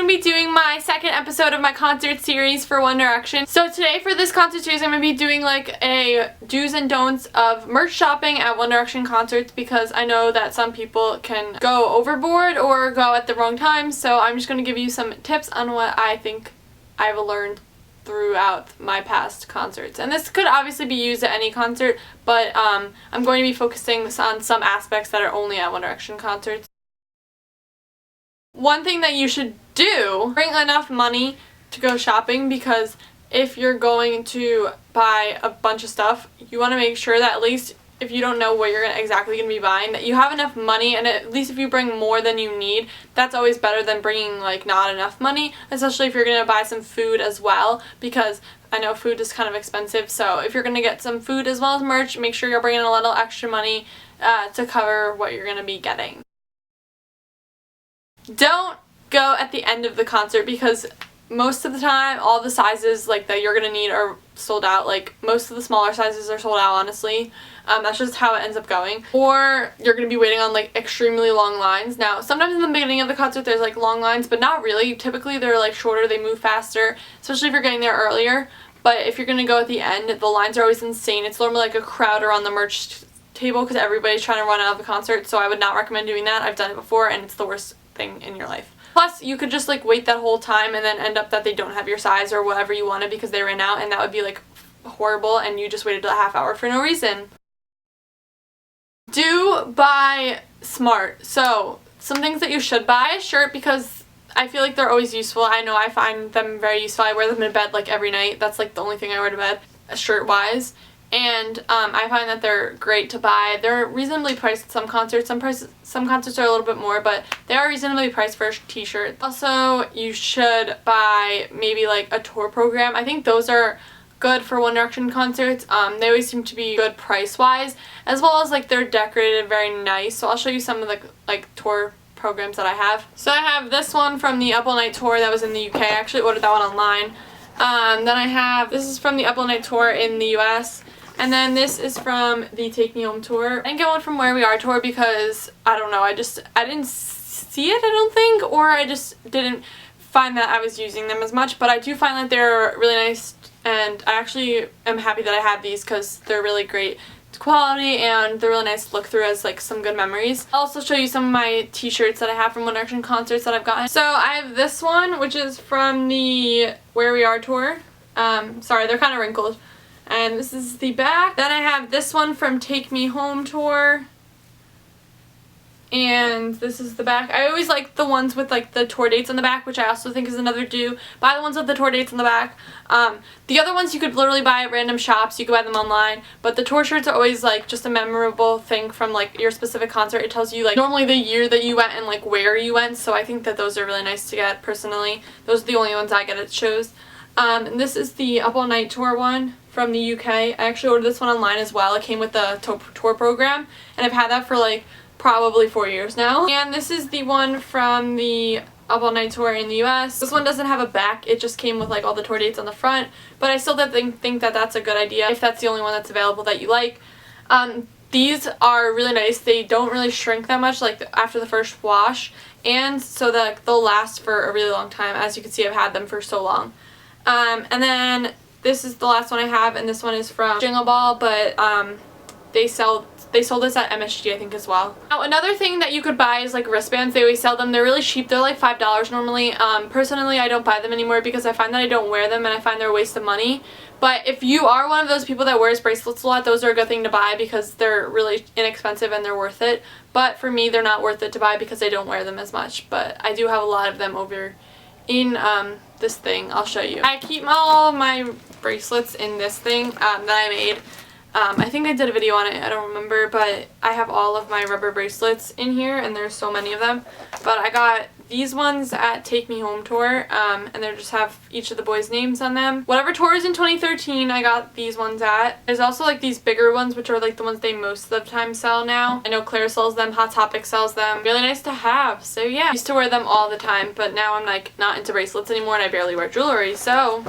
going to be doing my second episode of my concert series for One Direction. So today for this concert series I'm going to be doing like a do's and don'ts of merch shopping at One Direction concerts, because I know that some people can go overboard or go at the wrong time. So I'm just going to give you some tips on what I think I've learned throughout my past concerts. And this could obviously be used at any concert, but I'm going to be focusing on some aspects that are only at One Direction concerts. One thing that you should do, bring enough money to go shopping, because if you're going to buy a bunch of stuff, you want to make sure that at least if you don't know what you're exactly going to be buying, that you have enough money, and at least if you bring more than you need, that's always better than bringing like not enough money, especially if you're going to buy some food as well, because I know food is kind of expensive. So if you're going to get some food as well as merch, make sure you're bringing a little extra money to cover what you're going to be getting. Don't go at the end of the concert, because most of the time all the sizes like that you're gonna need are sold out. Like most of the smaller sizes are sold out, honestly. That's just how it ends up going. Or you're gonna be waiting on like extremely long lines. Now sometimes in the beginning of the concert there's like long lines, but not really. Typically they're like shorter, they move faster, especially if you're getting there earlier. But if you're gonna go at the end, the lines are always insane. It's normally like a crowd around the merch table because everybody's trying to run out of the concert. So I would not recommend doing that. I've done it before and it's the worst thing in your life. Plus, you could just like wait that whole time and then end up that they don't have your size or whatever you wanted because they ran out, and that would be like horrible, and you just waited a half hour for no reason. Do buy smart. So some things that you should buy: a shirt, because I feel like they're always useful. I know I find them very useful. I wear them in bed like every night. That's like the only thing I wear to bed, shirt wise. And I find that they're great to buy. They're reasonably priced at some concerts. Some concerts are a little bit more, but they are reasonably priced for a t-shirt. Also, you should buy maybe like a tour program. I think those are good for One Direction concerts. They always seem to be good price-wise, as well as like they're decorated very nice. So I'll show you some of the like tour programs that I have. So I have this one from the Up All Night tour that was in the UK. I actually ordered that one online. Then I have, this is from the Up All Night tour in the US. And then this is from the Take Me Home tour. I didn't get one from Where We Are tour because, I don't know, I didn't see it, I don't think, or I just didn't find that I was using them as much. But I do find that they're really nice, and I actually am happy that I have these because they're really great quality and they're really nice to look through as like some good memories. I'll also show you some of my t-shirts that I have from One Direction concerts that I've gotten. So I have this one, which is from the Where We Are tour. Sorry, they're kind of wrinkled. And this is the back. Then I have this one from Take Me Home tour. And this is the back. I always like the ones with like the tour dates on the back, which I also think is another do. Buy the ones with the tour dates on the back. The other ones you could literally buy at random shops. You could buy them online. But the tour shirts are always like just a memorable thing from like your specific concert. It tells you like normally the year that you went and like where you went. So I think that those are really nice to get personally. Those are the only ones I get at shows. And this is the Up All Night tour one from the UK. I actually ordered this one online as well. It came with the tour program, and I've had that for like probably 4 years now. And this is the one from the Up All Night tour in the US. This one doesn't have a back. It just came with like all the tour dates on the front, but I still think that that's a good idea if that's the only one that's available that you like. These are really nice. They don't really shrink that much like after the first wash, and so that they'll last for a really long time. As you can see, I've had them for so long. And then this is the last one I have, and this one is from Jingle Ball, but they sold this at MSG, I think, as well. Now, another thing that you could buy is like wristbands. They always sell them. They're really cheap. They're like $5 normally. Personally, I don't buy them anymore because I find that I don't wear them and I find they're a waste of money. But if you are one of those people that wears bracelets a lot, those are a good thing to buy because they're really inexpensive and they're worth it. But for me, they're not worth it to buy because I don't wear them as much. But I do have a lot of them over in this thing. I'll show you. I keep all of my bracelets in this thing that I made. I think I did a video on it, I don't remember, but I have all of my rubber bracelets in here, and there's so many of them. But I got these ones at Take Me Home tour, and they just have each of the boys' names on them. Whatever tour is in 2013, I got these ones at. There's also like these bigger ones, which are like the ones they most of the time sell now. I know Claire sells them, Hot Topic sells them. Really nice to have. So yeah, I used to wear them all the time, but now I'm like not into bracelets anymore and I barely wear jewelry, so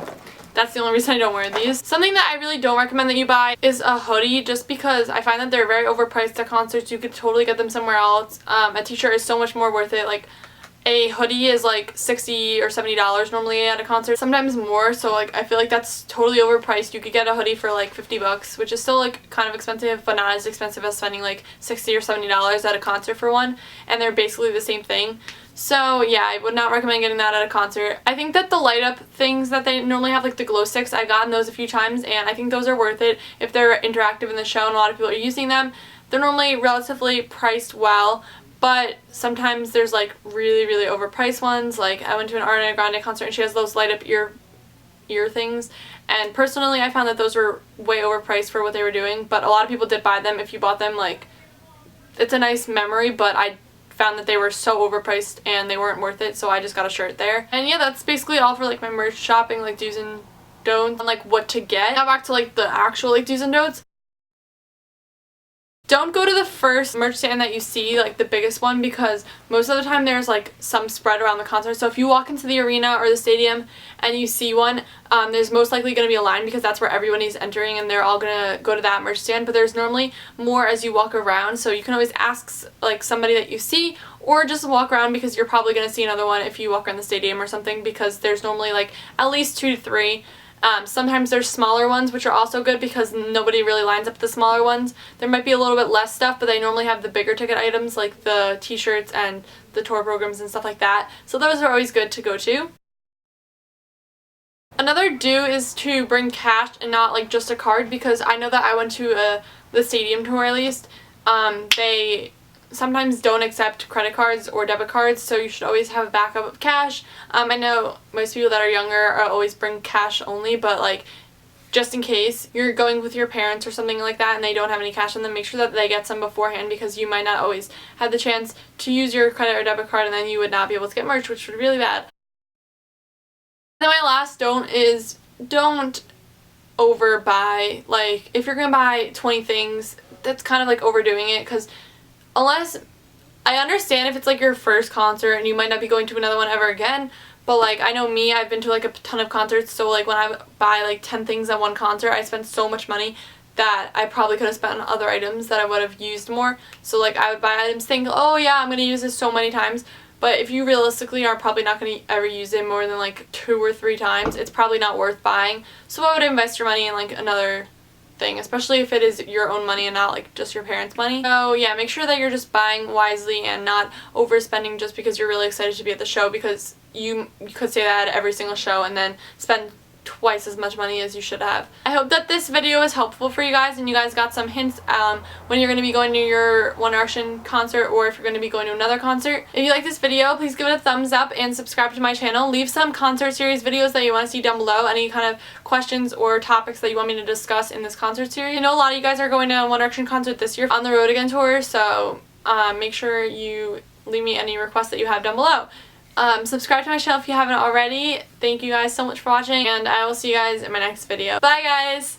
that's the only reason I don't wear these. Something that I really don't recommend that you buy is a hoodie, just because I find that they're very overpriced at concerts. You could totally get them somewhere else. A t-shirt is so much more worth it. Like, a hoodie is like $60 or $70 normally at a concert, sometimes more, so like I feel like that's totally overpriced. You could get a hoodie for like 50 bucks, which is still like kind of expensive, but not as expensive as spending like $60 or $70 at a concert for one, and they're basically the same thing. So yeah, I would not recommend getting that at a concert. I think that the light up things that they normally have, like the glow sticks, I've gotten those a few times, and I think those are worth it if they're interactive in the show and a lot of people are using them. They're normally relatively priced well, but sometimes there's like really overpriced ones. Like I went to an Ariana Grande concert and she has those light up ear things, and personally I found that those were way overpriced for what they were doing, but a lot of people did buy them. If you bought them, like, it's a nice memory, but I found that they were so overpriced and they weren't worth it, so I just got a shirt there. And yeah, that's basically all for like my merch shopping, like do's and don'ts, and like what to get. Now back to like the actual like do's and don'ts. Don't go to the first merch stand that you see, like the biggest one, because most of the time there's like some spread around the concert. So if you walk into the arena or the stadium and you see one, there's most likely going to be a line because that's where everybody's entering and they're all going to go to that merch stand. But there's normally more as you walk around, so you can always ask like somebody that you see, or just walk around because you're probably going to see another one if you walk around the stadium or something, because there's normally like at least 2 to 3. Sometimes there's smaller ones, which are also good because nobody really lines up the smaller ones. There might be a little bit less stuff, but they normally have the bigger ticket items like the t-shirts and the tour programs and stuff like that. So those are always good to go to. Another do is to bring cash and not like just a card, because I know that I went to the stadium tour at least. They sometimes don't accept credit cards or debit cards, so you should always have a backup of cash. I know most people that are younger are always bring cash only, but like just in case you're going with your parents or something like that and they don't have any cash on them, make sure that they get some beforehand, because you might not always have the chance to use your credit or debit card and then you would not be able to get merch, which would be really bad. Then my last don't is don't overbuy. Like if you're gonna buy 20 things, that's kind of like overdoing it, because unless, I understand if it's like your first concert and you might not be going to another one ever again, but like I know me, I've been to like a ton of concerts, so like when I buy like 10 things at one concert, I spend so much money that I probably could have spent on other items that I would have used more. So like I would buy items thinking, oh yeah, I'm going to use this so many times, but if you realistically are probably not going to ever use it more than like 2 or 3 times, it's probably not worth buying. So I would invest your money in like another thing, especially if it is your own money and not like just your parents' money. So yeah, make sure that you're just buying wisely and not overspending just because you're really excited to be at the show, because you could say that at every single show and then spend twice as much money as you should have. I hope that this video is helpful for you guys and you guys got some hints when you're going to be going to your One Direction concert, or if you're going to be going to another concert. If you like this video, please give it a thumbs up and subscribe to my channel. Leave some concert series videos that you want to see down below, any kind of questions or topics that you want me to discuss in this concert series. I know a lot of you guys are going to a One Direction concert this year on the Road Again tour, so make sure you leave me any requests that you have down below. Subscribe to my channel if you haven't already. Thank you guys so much for watching, and I will see you guys in my next video. Bye guys!